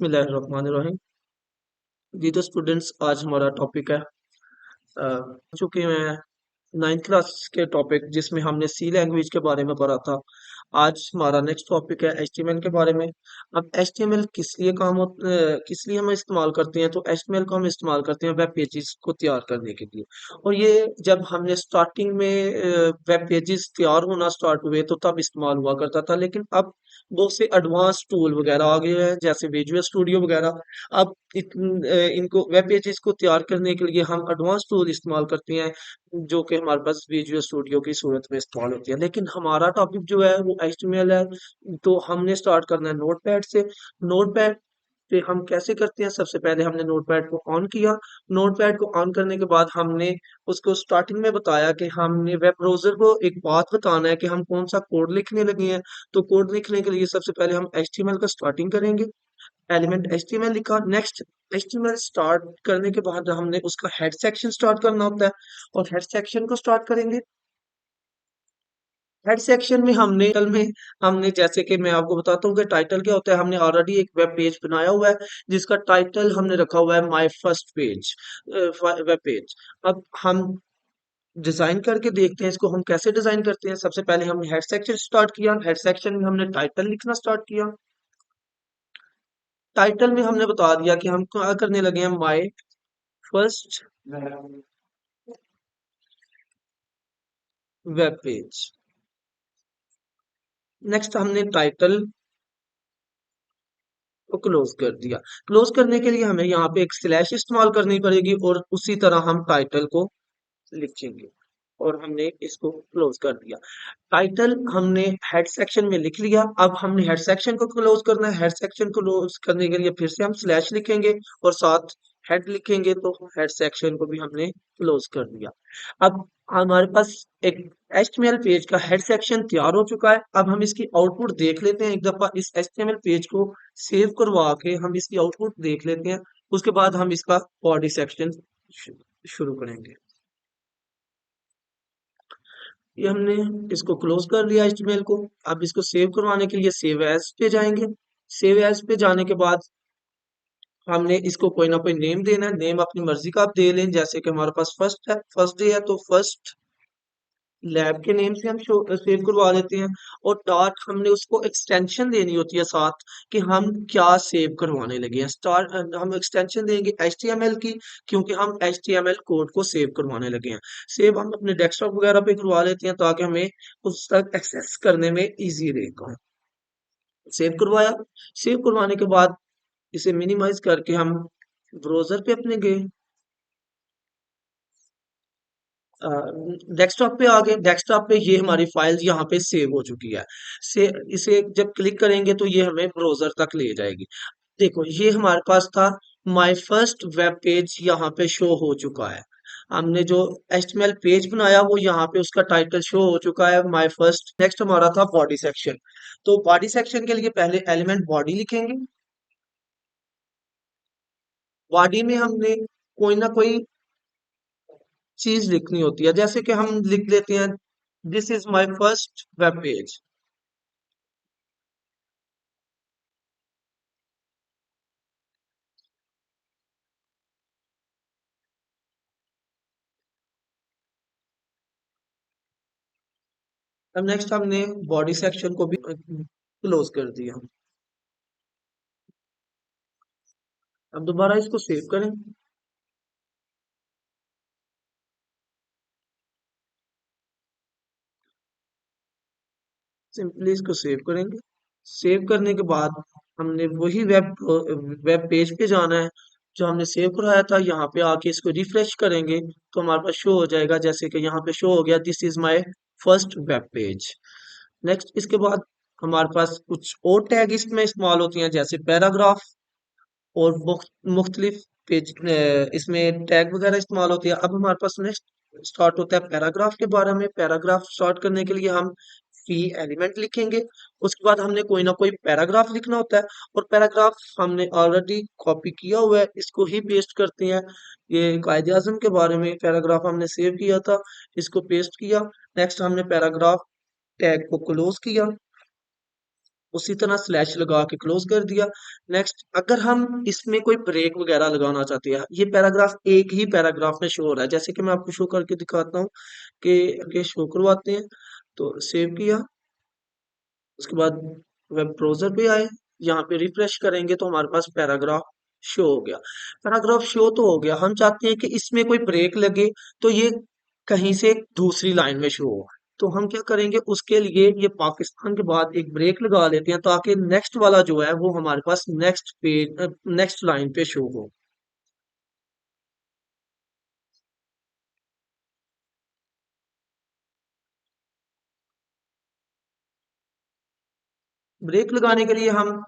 बिस्मिल्लाहिर्रहमानिर्रहीम। जी तो स्टूडेंट्स, आज हमारा टॉपिक है चूंकि मैं नाइन्थ क्लास के टॉपिक जिसमें हमने सी लैंग्वेज के बारे में पढ़ा था। आज हमारा नेक्स्ट टॉपिक है एचटीएमएल के बारे में। अब एचटीएमएल किस लिए हम इस्तेमाल करते हैं, तो एचटीएमएल को हम इस्तेमाल करते हैं वेब पेजेस को तैयार करने के लिए। और ये जब हमने स्टार्टिंग में वेब पेजेस तैयार होना स्टार्ट हुए तो तब इस्तेमाल हुआ करता था, लेकिन अब बहुत से एडवांस टूल वगैरह आ गए हैं जैसे विजुअल स्टूडियो वगैरह। अब इनको वेब पेजेस को तैयार करने के लिए हम एडवांस टूल इस्तेमाल करते हैं जो कि हमारे पास विजुअल स्टूडियो की सूरत में इस्तेमाल होती है। लेकिन हमारा टॉपिक जो है वो एचटीएमएल है, तो हमने स्टार्ट करना है नोटपैड से। नोटपैड पे हम कैसे करते हैं, सबसे पहले हमने नोटपैड को ऑन किया। नोटपैड को ऑन करने के बाद हमने उसको स्टार्टिंग में बताया कि हमने वेब ब्राउजर को एक बात बताना है कि हम कौन सा कोड लिखने लगे हैं। तो कोड लिखने के लिए सबसे पहले हम एचटीएमएल का स्टार्टिंग करेंगे। एलिमेंट एचटीएमएल लिखा, नेक्स्ट एचटीएमएल स्टार्ट करने के बाद हमने उसका हेड सेक्शन स्टार्ट करना होता है और हेड सेक्शन को स्टार्ट करेंगे। हेड सेक्शन में हमने जैसे कि मैं आपको बताता हूँ कि टाइटल क्या होता है। हमने ऑलरेडी एक वेब पेज बनाया हुआ है जिसका टाइटल हमने रखा हुआ है my first page, web page. अब हम डिजाइन करके देखते हैं इसको हम कैसे डिजाइन करते हैं। सबसे पहले हमने हेड सेक्शन स्टार्ट किया, हेड सेक्शन में हमने टाइटल लिखना स्टार्ट किया। टाइटल में हमने बता दिया कि हम क्या करने लगे हैं, my first web page. Next हमने टाइटल को क्लोज कर दिया। क्लोज करने के लिए हमें यहाँ पे एक स्लैश इस्तेमाल करनी पड़ेगी और उसी तरह हम टाइटल को लिखेंगे। और हमने इसको क्लोज कर दिया। टाइटल हमने हेड सेक्शन में लिख लिया। अब हमने हेड सेक्शन को क्लोज करना है। हेड सेक्शन को क्लोज करने के लिए फिर से हम स्लैश लिखेंगे और साथ हेड लिखेंगे, तो हेड सेक्शन को भी हमने क्लोज कर दिया। अब हमारे पास एक एचटीएमएल पेज का हेड सेक्शन तैयार हो चुका है। अब हम इसकी आउटपुट देख लेते हैं। एक दफा इस एचटीएमएल पेज को सेव करवा के हम इसकी आउटपुट देख लेते हैं। उसके बाद हम इसका बॉडी सेक्शन शुरू करेंगे। ये हमने इसको क्लोज कर लिया एचटीएमएल को। अब इसको सेव करवाने के लिए सेव एज पे जाएंगे। सेव एज पे जाने के बाद हमने इसको कोई ना कोई नेम देना है। नेम अपनी मर्जी का आप दे लें, जैसे कि हमारे पास फर्स्ट है, फर्स्ट डे है तो फर्स्ट लैब के नेम से हम सेव करवा लेते हैं। और डॉट हमने उसको एक्सटेंशन देनी होती है साथ कि हम क्या सेव करवाने लगे हैं। स्टार हम एक्सटेंशन देंगे एचटीएमएल की, क्योंकि हम एचटीएमएल कोड को सेव करवाने लगे हैं। सेव हम अपने डेस्कटॉप वगैरह पे करवा लेते हैं ताकि हमें उस तक एक्सेस करने में इजी रहेगा। सेव करवाया। सेव करवाने के बाद इसे मिनिमाइज करके हम ब्राउजर पे अपने गए, डेस्कटॉप पे आ गए। डेस्कटॉप पे ये हमारी फाइल यहाँ पे सेव हो चुकी है। से इसे जब क्लिक करेंगे तो ये हमें ब्राउजर तक ले जाएगी। देखो ये हमारे पास था, माय फर्स्ट वेब पेज यहाँ पे शो हो चुका है। हमने जो एचटीएमएल पेज बनाया वो यहाँ पे उसका टाइटल शो हो चुका है, माय फर्स्ट। नेक्स्ट हमारा था बॉडी सेक्शन। तो बॉडी सेक्शन के लिए पहले एलिमेंट बॉडी लिखेंगे। बॉडी में हमने कोई ना कोई चीज लिखनी होती है, जैसे कि हम लिख लेते हैं this is my first web page. अब नेक्स्ट हमने बॉडी सेक्शन को भी क्लोज कर दिया। अब दोबारा इसको सेव करें। सिंपली इसको सेव करेंगे। सेव करने के बाद हमने वही वेब पेज पे जाना है जो हमने सेव कराया था। यहाँ पे आके इसको रिफ्रेश करेंगे तो हमारे पास शो हो जाएगा, जैसे कि यहाँ पे शो हो गया this is my first web page. Next इसके बाद हमारे पास कुछ और टैग इसमें इस्तेमाल होती हैं जैसे पैराग्राफ और मुख्तलिफ पेज इसमें टैग वगैरह इस्तेमाल होती है। अब हमारे पास नेक्स्ट स्टार्ट होता है पैराग्राफ के बारे में। पैराग्राफ स्टार्ट करने के लिए हम की एलिमेंट लिखेंगे। उसके बाद हमने कोई ना कोई पैराग्राफ लिखना होता है और पैराग्राफ हमने ऑलरेडी कॉपी किया हुआ है, इसको ही पेस्ट करते हैं। ये कायदे आजम के बारे में पैराग्राफ हमने सेव किया था, इसको पेस्ट किया। नेक्स्ट हमने पैराग्राफ टैग को क्लोज किया। उसी तरह स्लैश लगा के क्लोज कर दिया। नेक्स्ट अगर हम इसमें कोई ब्रेक वगैरह लगाना चाहते हैं, ये पैराग्राफ एक ही पैराग्राफ में शो हो रहा है, जैसे कि मैं आपको शो करके दिखाता हूँ कि शो करवाते हैं। तो सेव किया, उसके बाद वेब ब्राउज़र पे आए, यहाँ पे रिफ्रेश करेंगे तो हमारे पास पैराग्राफ शो हो गया। पैराग्राफ शो तो हो गया, हम चाहते हैं कि इसमें कोई ब्रेक लगे तो ये कहीं से दूसरी लाइन में शो हो। तो हम क्या करेंगे, उसके लिए ये पाकिस्तान के बाद एक ब्रेक लगा लेते हैं ताकि नेक्स्ट वाला जो है वो हमारे पास नेक्स्ट पेज नेक्स्ट लाइन पे शो हो। ब्रेक लगाने के लिए हम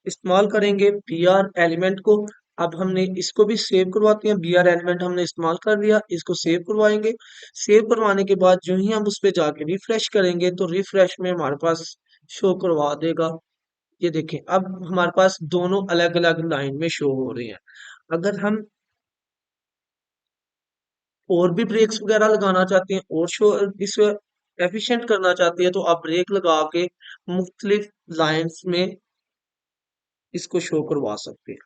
इस्तेमाल करेंगे बी आर एलिमेंट को। अब हमने इसको भी सेव करवाते हैं, बी आर एलिमेंट हमने इस्तेमाल कर लिया, इसको सेव करवाएंगे। सेव करवाने के बाद जो ही हम उस पे जाके रिफ्रेश करेंगे तो रिफ्रेश में हमारे पास शो करवा देगा। ये देखें, अब हमारे पास दोनों अलग अलग लाइन में शो हो रहे हैं। अगर हम और भी ब्रेक्स वगैरह लगाना चाहते हैं और शो इस एफिशिएंट करना चाहते हैं तो आप ब्रेक लगा के मुख्तलिफ लाइंस में इसको शो करवा सकते हैं।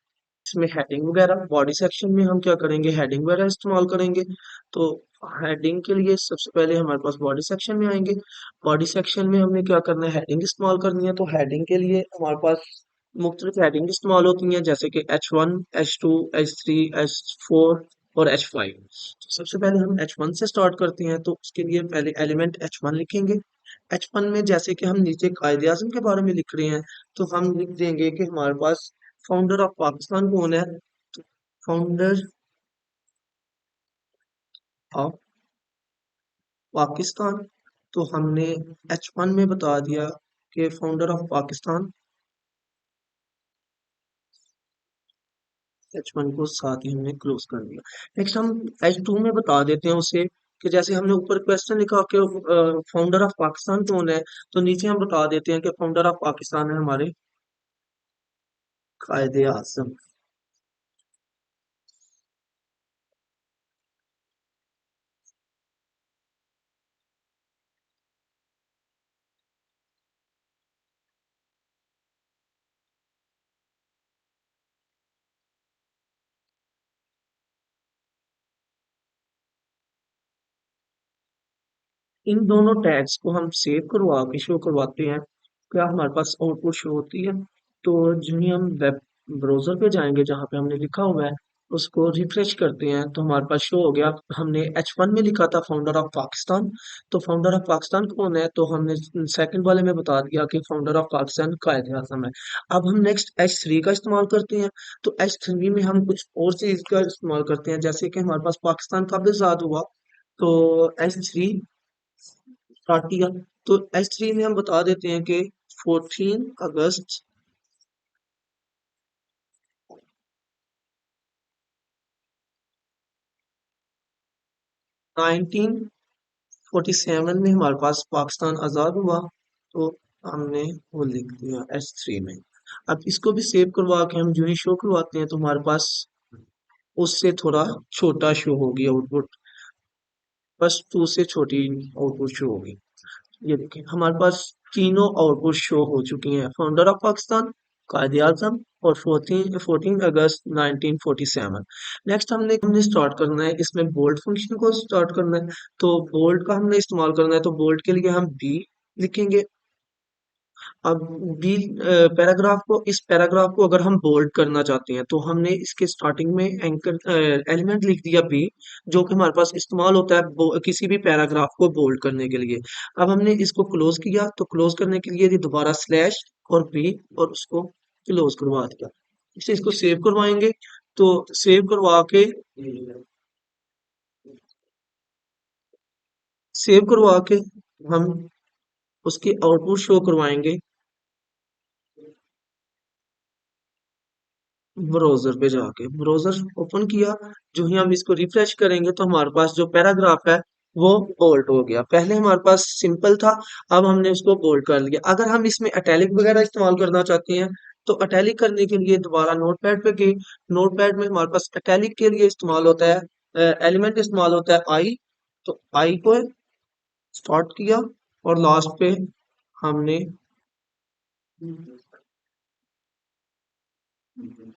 इसमें हेडिंग वगैरह बॉडी सेक्शन में हम क्या करेंगे, हेडिंग वगैरह इस्तेमाल करेंगे। तो हेडिंग के लिए सबसे पहले हमारे पास बॉडी सेक्शन में आएंगे। बॉडी सेक्शन में हमने क्या करना है, हेडिंग इस्तेमाल करनी है। तो हेडिंग के लिए हमारे पास मुख्तलिफ हेडिंग इस्तेमाल होती हैं, जैसे कि H1, H2, H3, H4 और H5। तो सबसे पहले हम H1 से स्टार्ट करते हैं, तो उसके लिए पहले एलिमेंट H1 लिखेंगे। H1 में जैसे कि हम नीचे कायदे आजम के बारे में लिख रहे हैं, तो हम लिख देंगे कि हमारे पास फाउंडर ऑफ पाकिस्तान कौन है। फाउंडर ऑफ पाकिस्तान, तो हमने H1 में बता दिया कि फाउंडर ऑफ पाकिस्तान। H1 को साथ ही हमने क्लोज कर दिया। नेक्स्ट हम H2 में बता देते हैं उसे कि जैसे हमने ऊपर क्वेश्चन लिखा कि फाउंडर ऑफ पाकिस्तान कौन है, तो नीचे हम बता देते हैं कि फाउंडर ऑफ पाकिस्तान है हमारे कायदे आजम। इन दोनों टैग्स को हम सेव करवा के शो करवाते हैं, क्या हमारे पास आउटपुट शो होती है। तो जो ही हम वेब ब्राउजर पे जाएंगे जहाँ पे हमने लिखा हुआ है, उसको रिफ्रेश करते हैं तो हमारे पास शो हो गया। हमने H1 में लिखा था फाउंडर ऑफ पाकिस्तान, तो फाउंडर ऑफ पाकिस्तान कौन है, तो हमने सेकंड वाले में बता दिया कि फाउंडर ऑफ पाकिस्तान कायद आजम है। अब हम नेक्स्ट H3 का इस्तेमाल करते हैं। तो H3 में हम कुछ और चीज का इस्तेमाल करते हैं, जैसे कि हमारे पास पाकिस्तान कब आजाद हुआ। तो H3 स्टार्ट किया, तो H3 में हम बता देते हैं कि 14 अगस्त 1947 में हमारे पास पाकिस्तान आज़ाद हुआ। तो हमने वो लिख दिया H3 में। अब इसको भी सेव करवा के हम जो ही शो करवाते हैं तो हमारे पास उससे थोड़ा छोटा शो होगी आउटपुट, बस 2 से छोटी आउटपुट शो होगी। ये देखें, हमारे पास तीनों आउटपुट शो हो चुकी हैं, फाउंडर ऑफ पाकिस्तान, कायदे आजम और 14 अगस्त 1947। नेक्स्ट हमने स्टार्ट करना है, इसमें बोल्ड फंक्शन को स्टार्ट करना है। तो बोल्ड का हमने इस्तेमाल करना है, तो बोल्ड के लिए हम बी लिखेंगे। अब बी पैराग्राफ को, इस पैराग्राफ को अगर हम बोल्ड करना चाहते हैं तो हमने इसके स्टार्टिंग में एंकर एलिमेंट लिख दिया बी, जो कि हमारे पास इस्तेमाल होता है किसी भी पैराग्राफ को बोल्ड करने के लिए। अब हमने इसको क्लोज किया, तो क्लोज करने के लिए ये दोबारा स्लैश और बी और उसको क्लोज करवा दिया। इसे इसको सेव करवाएंगे, तो सेव करवा के सेव करवा के हम उसकी आउटपुट शो करवाएंगे ब्राउज़र पे जाके। ब्राउज़र ओपन किया, जो ही हम इसको रिफ्रेश करेंगे तो हमारे पास जो पैराग्राफ है वो बोल्ड हो गया। पहले हमारे पास सिंपल था, अब हमने उसको बोल्ड कर लिया। अगर हम इसमें इटैलिक वगैरह इस्तेमाल करना चाहते हैं तो इटैलिक करने के लिए दोबारा नोटपैड पे गए। नोटपैड में हमारे पास इटैलिक के लिए इस्तेमाल होता है एलिमेंट इस्तेमाल होता है आई। तो आई को स्टार्ट किया और लास्ट पे हमने